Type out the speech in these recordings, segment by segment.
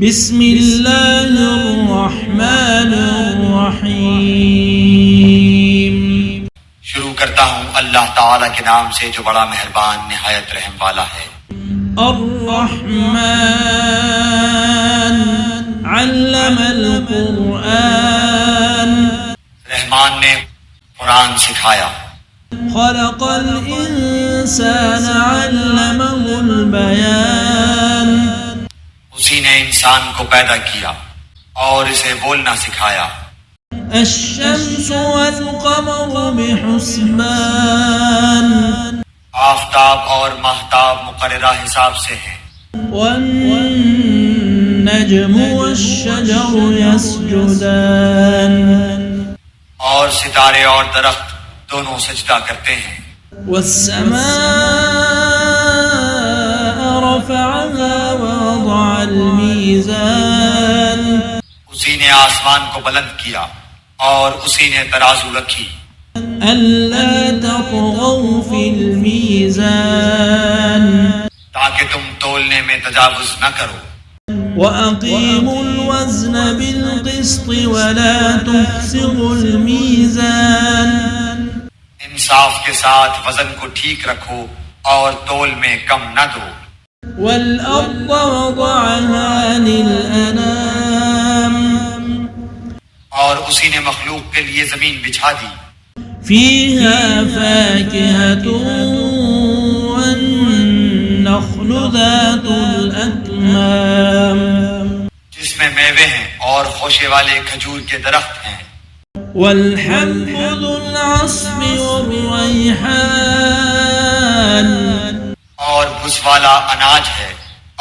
بسم اللہ الرحمن الرحیم۔ شروع کرتا ہوں اللہ تعالی کے نام سے جو بڑا مہربان نہایت رحم والا ہے۔ الرحمن علم القرآن، رحمان نے قرآن سکھایا۔ خلق الانسان علمہ البیان، اسی نے انسان کو پیدا کیا اور اسے بولنا سکھایا۔ الشمس والقمر بحسبان، آفتاب اور ماہتاب مقررہ حساب سے ہیں۔ والنجم والشجر يسجدان، اور ستارے اور درخت دونوں سجدہ کرتے ہیں۔ والسماء رفعها ووضع الميزان، اسی نے آسمان کو بلند کیا اور اسی نے ترازو رکھی۔ ألا تطغوا في الميزان، تاکہ تم تولنے میں تجاوز نہ کرو۔ وأقيموا الوزن بالقسط ولا تخسروا الميزان، انصاف کے ساتھ وزن کو ٹھیک رکھو اور تول میں کم نہ دو۔ والأرض وضعها للأنام، اور اسی نے مخلوق کے لیے زمین بچھا دی۔ فيها فاكهة والنخل ذات الأكمام، جس میں میوے ہیں اور خوشے والے کھجور کے درخت ہیں۔ والحب ذو العصف والريحان، اور بھس والا اناج ہے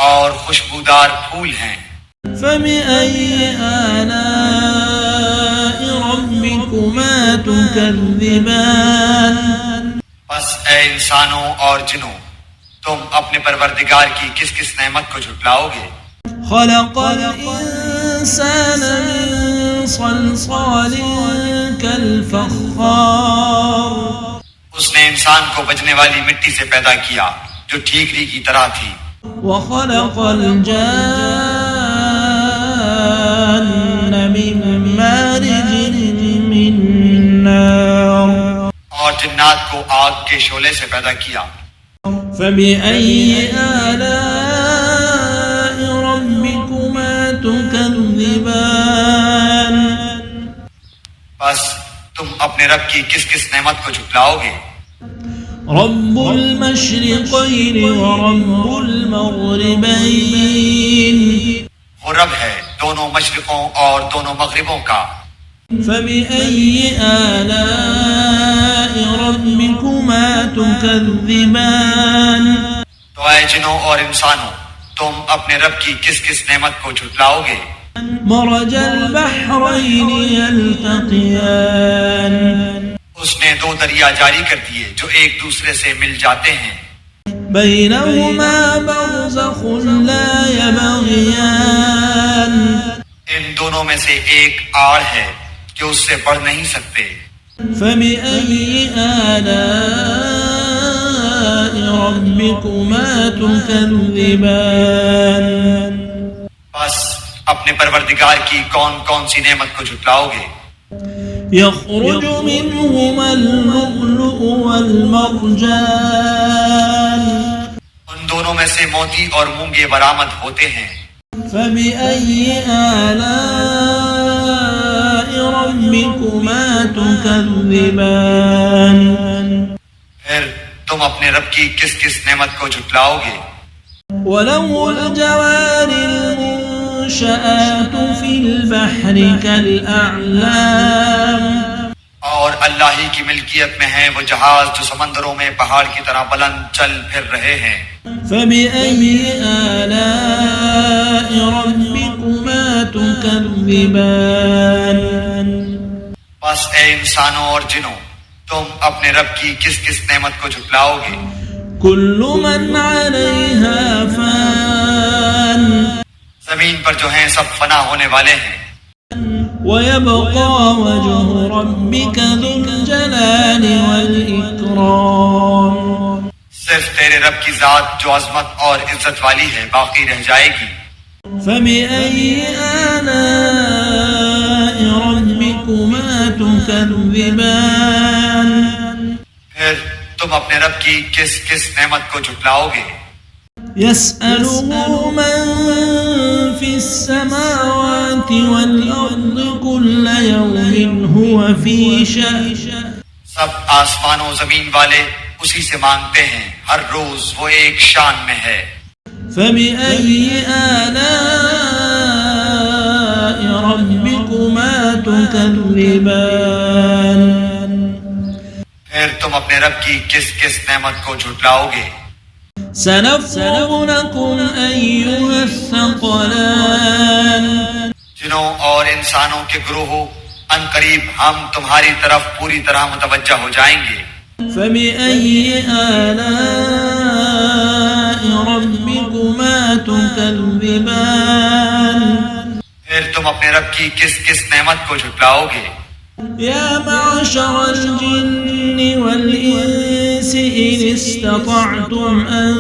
اور خوشبودار پھول ہیں۔ فبأي آلاء ربكما تكذبان، بس اے انسانوں اور جنوں، تم اپنے پروردگار کی کس کس نعمت کو جھٹلاؤ گے؟ خلق الإنسان من صلصال كالفخار، اس نے انسان کو بجنے والی مٹی سے پیدا کیا جو ٹھیکری کی طرح تھی۔ وخلق الجان من مارج من نار، اور جنات کو آگ کے شعلے سے پیدا کیا۔ فبأي آلاء ربكما تكذبان، بس تم اپنے رب کی کس کس نعمت کو جھٹلاؤ گے؟ رب المشرقين ورب المغربين، وہ رب ہے دونوں مشرقوں اور دونوں مغربوں کا۔ فبأي آلاء ربكما تكذبان، تو اے جنوں اور انسانوں، تم اپنے رب کی کس کس نعمت کو جھٹلاؤ گے؟ مرج البحرين يلتقيان، اس نے دو دریا جاری کر دیے جو ایک دوسرے سے مل جاتے ہیں۔ بينهما برزخ لا يبغيان، ان دونوں میں سے ایک آڑ ہے جو اس سے بڑھ نہیں سکتے۔ فبأي آلاء ربكما تكذبان، بس اپنے پروردگار کی کون کون سی نعمت کو جھٹلاؤ گے؟ يخرج منهما اللؤلؤ والمرجان، ان دونوں میں سے موتی اور مونگے برآمد ہوتے ہیں۔ فبأي آلاء ربكما تكذبان، پھر تم اپنے رب کی کس کس نعمت کو جھٹلاؤ گے؟ وله الجوار المنشآت في البحر كالأعلام، اور اللہ ہی کی ملکیت میں ہیں وہ جہاز جو سمندروں میں پہاڑ کی طرح بلند چل پھر رہے ہیں۔ فبأي آلاء ربكما تكذبان، بس اے انسانوں اور جنوں، تم اپنے رب کی کس کس نعمت کو جھٹلاؤ گے؟ كل من عليها فان، زمین پر جو ہیں سب فنا ہونے والے ہیں۔ ويبقى وجه ربك ذو الجلال والإكرام، صرف تیرے رب کی ذات جو عظمت اور عزت والی ہے باقی رہ جائے گی۔ فبأي آلاء ربكما تكذبان پھر تم اپنے رب کی کس کس نعمت کو جھٹلاؤ گے؟ يسأله من في السماوات والأرض كل يوم هو في شأن سب آسمان و زمین والے اسی سے مانگتے ہیں، ہر روز وہ ایک شان میں ہے۔ فبأي آلاء ربكما تكذبان پھر تم اپنے رب کی کس کس نعمت کو جھٹلاؤ گے؟ سنفرغ لكم أيها الثقلان جنوں اور انسانوں کے گروہوں ان قریب ہم تمہاری طرف پوری طرح متوجہ ہو جائیں گے۔ فبأي آلاء ربكما تكذبان پھر تم اپنے رب کی کس کس نعمت کو جھٹلاؤ گے؟ يا معشر الجن والإنس إن استطعتم أن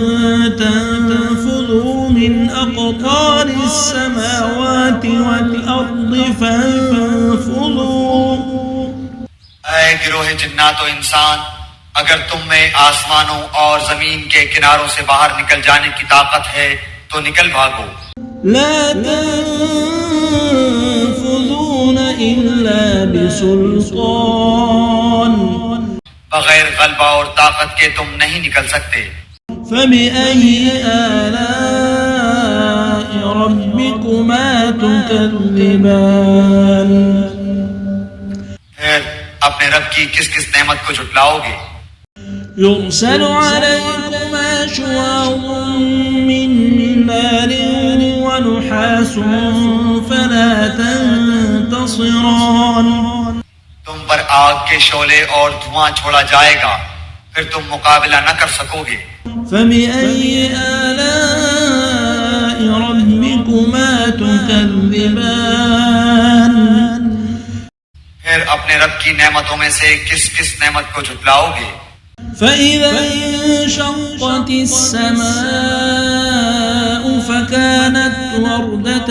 تنفذوا من أقطار السماوات والأرض فانفذوا اے گروہ جنات و انسان، اگر تم میں آسمانوں اور زمین کے کناروں سے باہر نکل جانے کی طاقت ہے تو نکل بھاگو۔ لا تنفذون إلا بسلطان بغیر غلبہ اور طاقت کے تم نہیں نکل سکتے۔ فبأي آلاء ربكما تكذبان پھر اپنے رب کی کس کس نعمت کو جھٹلاؤ گے؟ يرسل عليكما شواظ من نار ونحاس فلا تنتصران تم پر آگ کے شعلے اور دھواں چھوڑا جائے گا، پھر تم مقابلہ نہ کر سکو گے۔ فبأي آلاء ربكما تكذبان پھر اپنے رب کی نعمتوں میں سے کس کس نعمت کو جھٹلاؤ گے؟ فإذا انشقت السماء فكانت وردة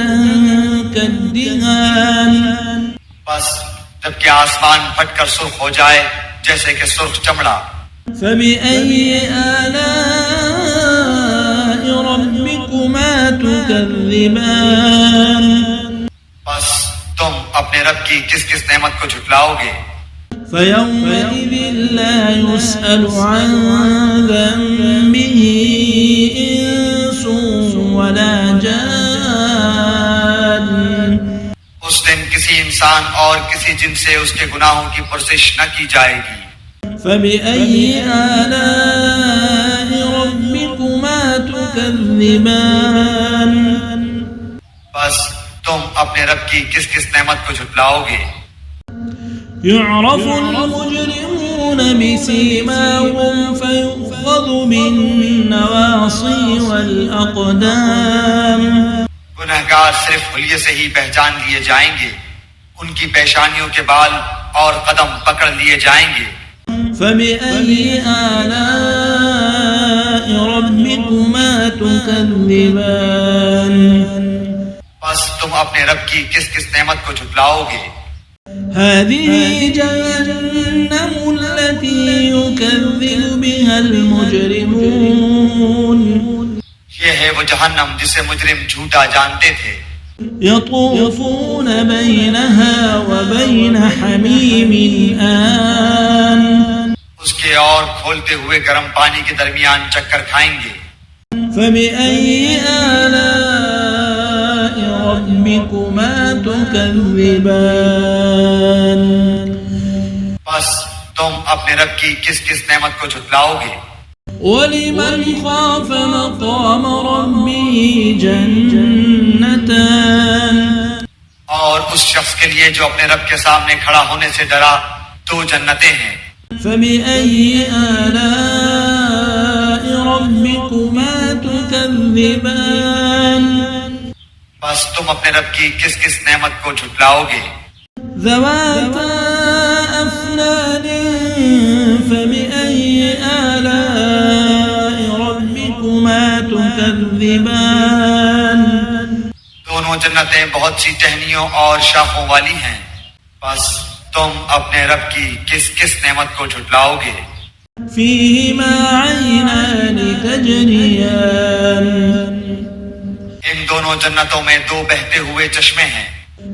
كالدهان بس جب کہ آسمان پھٹ کر سرخ ہو جائے جیسے کہ سرخ چمڑا۔ فبأي آلاء ربكما تكذبان بس تم اپنے رب کی کس کس نعمت کو جھٹلاؤ گے؟ فيومئذ لا يسأل عن ذنبه إنس ولا جان اس دن کسی انسان اور کسی جن سے اس کے گناہوں کی پرسش نہ کی جائے گی۔ فبأي آلاء ربكما تكذبان بس تم اپنے رب کی کس کس نعمت کو جھٹلاؤ گے؟ يعرف المجرمون بسيماهم فيؤخذ بالنواصي والأقدام گنہگار صرف حلیے سے ہی پہچان لیے جائیں گے، ان کی پیشانیوں کے بال اور قدم پکڑ لیے جائیں گے۔ فبأي آلاء ربكما تكذبان بس تم اپنے رب کی کس کس نعمت کو جھٹلاؤ گے؟ هذه جهنم التي يكذب بها المجرمون یہ ہے وہ جہنم جسے مجرم جھوٹا جانتے تھے۔ يطوفون بينها وبين حميم آن اس کے اور کھولتے ہوئے گرم پانی کے درمیان چکر کھائیں گے۔ فبأي آلاء ربكما تكذبان بس تم اپنے رب کی کس کس نعمت کو جھٹلاؤ گے؟ ولمن خاف مقام ربه جنتان اور اس شخص کے لیے جو اپنے رب کے سامنے کھڑا ہونے سے ڈرا، دو جنتیں ہیں۔ فبأي آلاء ربكما تكذبان بس تم اپنے رب کی کس کس نعمت کو جھٹلاؤ گے؟ ذواتا أفنان فبأي آلاء ربكما تكذبان دونوں جنتیں بہت سی ٹہنیوں اور شاخوں والی ہیں، بس تم اپنے رب کی کس کس نعمت کو جھٹلاؤ گے؟ فیہما عینان تجریان ان دونوں جنتوں میں دو بہتے ہوئے چشمے ہیں۔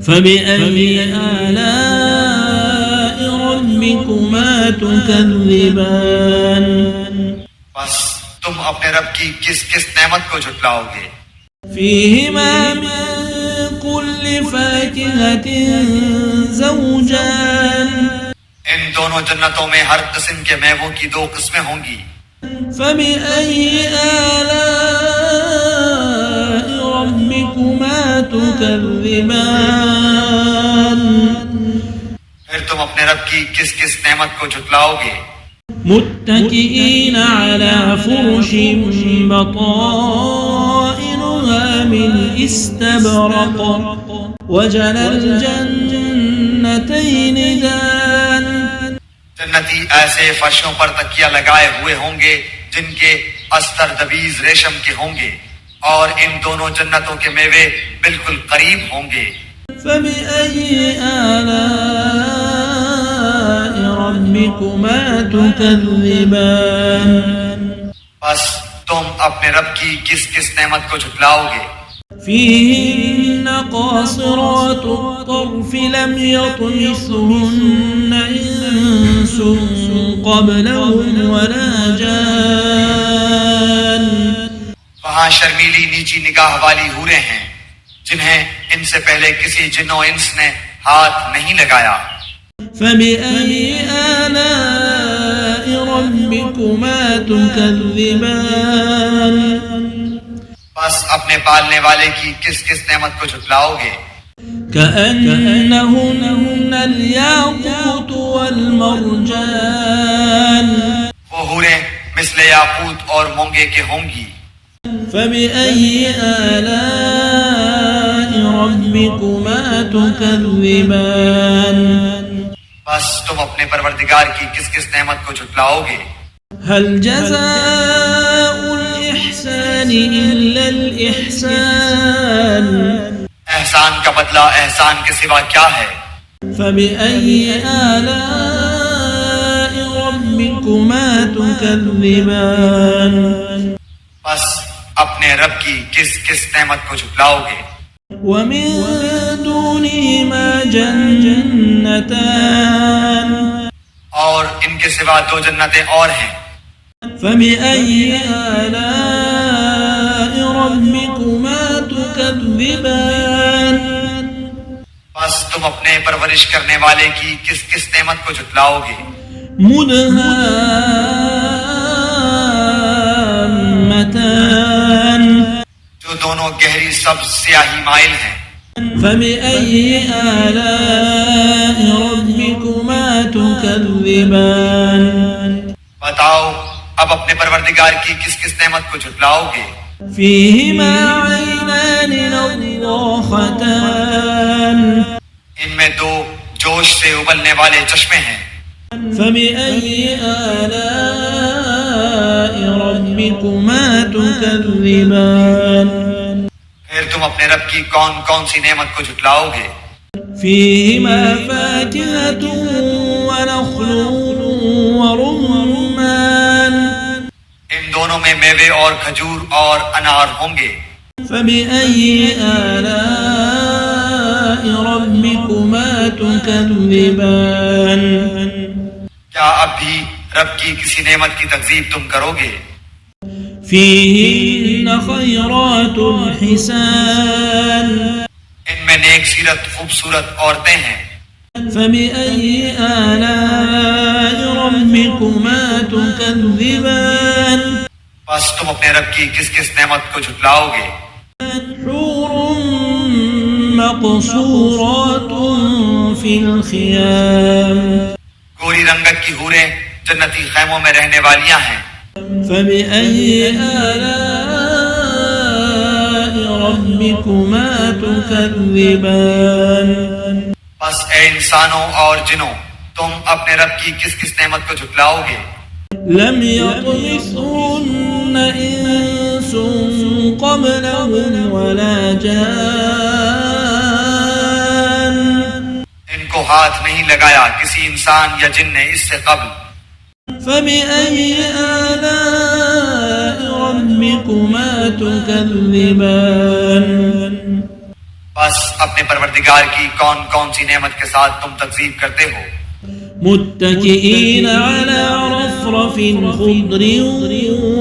فبأي آلاء ربكما تكذبان بس تم اپنے رب کی کس کس نعمت کو جھٹلاؤ گے؟ فيهما من كل فاكهة زوجان ان دونوں جنتوں میں ہر قسم کے میووں کی دو قسمیں ہوں گی۔ فبأي آلاء ربكما تكذبان پھر تم اپنے رب کی کس کس نعمت کو جھٹلاؤ گے؟ متكئين على فرش بطائنها من استبرق وجنى الجنتين دان جنتی ایسے فرشوں پر تکیہ لگائے ہوئے ہوں گے جن کے استر دبیز ریشم کے ہوں گے، اور ان دونوں جنتوں کے میوے بالکل قریب ہوں گے۔ فبأي آلاء ربكما تكذبان بس تم اپنے رب کی کس کس نعمت کو جھٹلاؤ گے؟ فيهن قاصرات الطرف لم يطمثهن إنس قبلهم ولا جان وہاں شرمیلی نیچی نگاہ والی حوریں ہیں جنہیں ان سے پہلے کسی جن و انس نے ہاتھ نہیں لگایا۔ فبأي آلاء ربكما تكذبان بس اپنے پالنے والے کی کس کس نعمت کو جھٹلاؤ گے؟ كأنهن الياقوت والمرجان وہ حوریں مثل یاقوت اور مونگے کے ہوں گی۔ فبأي آلاء ربكما تكذبان بس تم اپنے پروردگار کی کس کس نعمت کو جھٹلاؤ گے؟ هل جزاء الإحسان إلا الإحسان احسان کا بدلہ احسان کے سوا کیا ہے؟ فبأي آلاء ربكما تكذبان بس اپنے رب کی کس کس نعمت کو جھٹلاؤ گے؟ ومن دونهما جنتان اور ان کے سوا دو جنتیں اور ہیں۔ فبأي آلاء ربكما تكذبان بس تم اپنے پرورش کرنے والے کی کس کس نعمت کو جھٹلاؤ گے؟ مدهامتان جو دونوں گہری سبز سیاہی مائل ہیں۔ فبأي آلاء ربكما تكذبان بتاؤ اب اپنے پروردگار کی کس کس نعمت کو جھٹلاؤ گے؟ فيهما عينان نضاختان ان میں دو جوش سے ابلنے والے چشمے ہیں۔ فبأي آلاء ربكما تكذبان پھر تم اپنے رب کی کون کون سی نعمت کو جھٹلاؤ گے؟ فيهما فاكهة ونخل ورمان ان دونوں میں میوے اور کھجور اور انار ہوں گے۔ فبأي آلاء ربكما تكذبان کیا اب بھی رب کی کسی نعمت کی تکذیب تم کرو گے؟ فيهن خيرات حسان ان میں نیک سیرت خوبصورت عورتیں ہیں۔ فبأي آلاء ربكما تكذبان بس تم اپنے رب کی کس کس نعمت کو جھٹلاؤ گے؟ حور مقصورات في الخيام گوری رنگت کی حوریں جنتی خیموں میں رہنے والیاں ہیں۔ فبأي آلاء ربكما تكذبان بس اے انسانوں اور جنوں تم اپنے رب کی کس کس نعمت کو جھٹلاؤ گے؟ لم يطمثهن إنس قبلهم ولا جان ہاتھ نہیں لگایا کسی انسان یا جن نے اس سے قبل. فبأي آلاء ربكما تكذبان بس اپنے پروردگار کی کون کون سی نعمت کے ساتھ تم تکذیب کرتے ہو. متكئين على رفرف خضر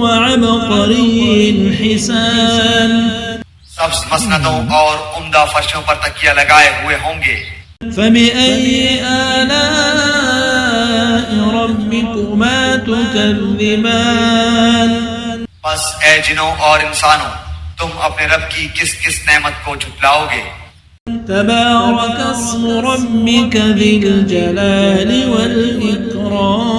وعبقري حسان سبز مسندوں اور عمدہ فرشوں پر تکیہ لگائے ہوئے ہوں گے. فبأي آلاء ربكما تكذبان بس اے جنوں اور انسانوں تم اپنے رب کی کس کس نعمت کو جھٹلاؤ گے. تبارك اسم ربك ذي الجلال والإكرام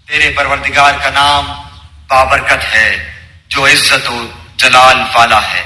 تیرے پروردگار کا نام بابرکت ہے جو عزت و جلال والا ہے.